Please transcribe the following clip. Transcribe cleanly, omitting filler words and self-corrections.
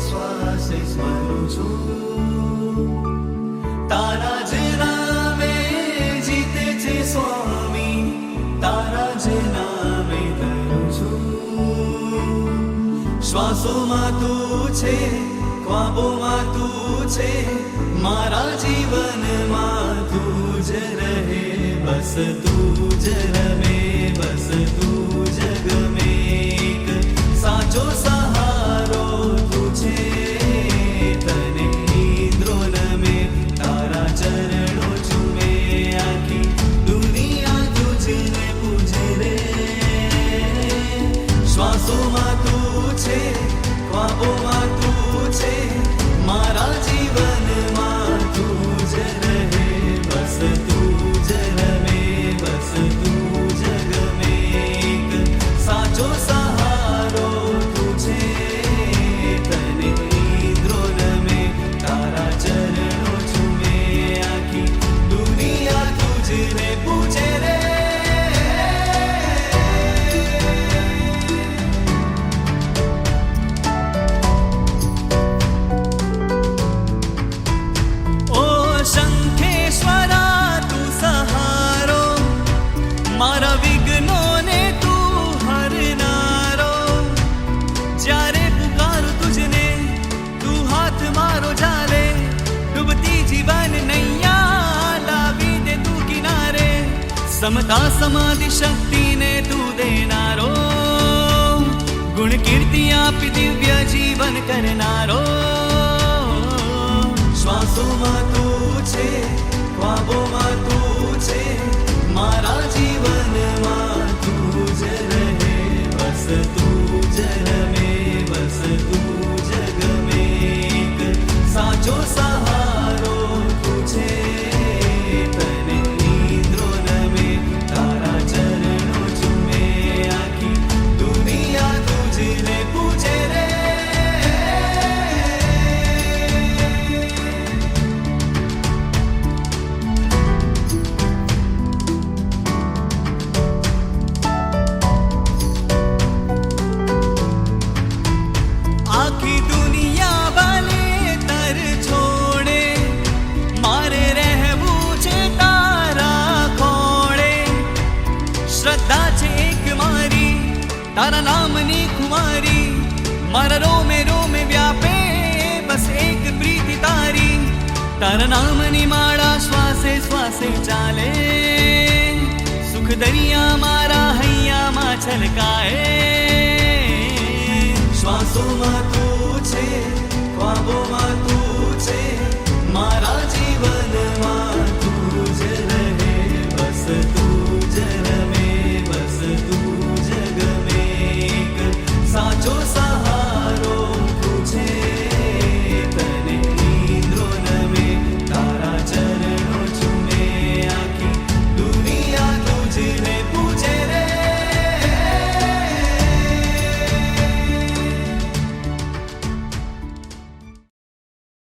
શ્વાસે સ્મરું છું તારા જ નામે જીતે છે સ્વામી તારા જ નામે તરું છું શ્વાસોમાં તું છે ખ્વાબોમાં તું છે મારા જીવનમાં તું જ રહે બસ તું જ રમે બસ તું જ ગમે એક સાચો સહારો તું છે તને નિદ્રો નમે તારા ચરણો ચૂમે આખી દુનિયા તુજને પૂજે રે શ્વાસોમાં તું છે ખ્વાબોમાં તું છે મારા જીવનમાં તું જ રહે બસ તું જ રમે બસ તું જ ગમે એક સાચો સહારો તું છે તને નિદ્રો નમે તારા ચરણો ચૂમે આખી દુનિયા તુજને પૂજે રે મારા વિઘ્નોને તું હરનારો જ્યારે પુકારું તુજને તું હાથ મારો ચાલે ડૂબતી જીવન નૈયા લાવી દે તું કિનારે સમતા સમાધિ શક્તિને તું દેનારો ગુણ કીર્તિ આપી દિવ્ય જીવન કરનારો શ્વાસોમાં તું છે ખ્વાબોમાં તું છે મારા જીવનમાં તું જ રહે બસ તું જ રમે બસ તું જ ગમે એક સાચો સહારો તું છે તને નિદ્રો નમે તારા ચરણો ચૂમે આખી દુનિયા તુજને પૂજે રે શ્રદ્ધા છે એક મારી તારા નામની ખુમારી મારા રોમે રોમે વ્યાપે બસ એક પ્રીતિ તારી તારા નામની માળા શ્વાસે શ્વાસે ચાલે સુખ દરિયા મારા હૈયામાં છલકાય શ્વાસોમાં તું છે ખ્વાબોમાં તું છે મારા જીવનમાં તું જ રહે બસ તું જ રમે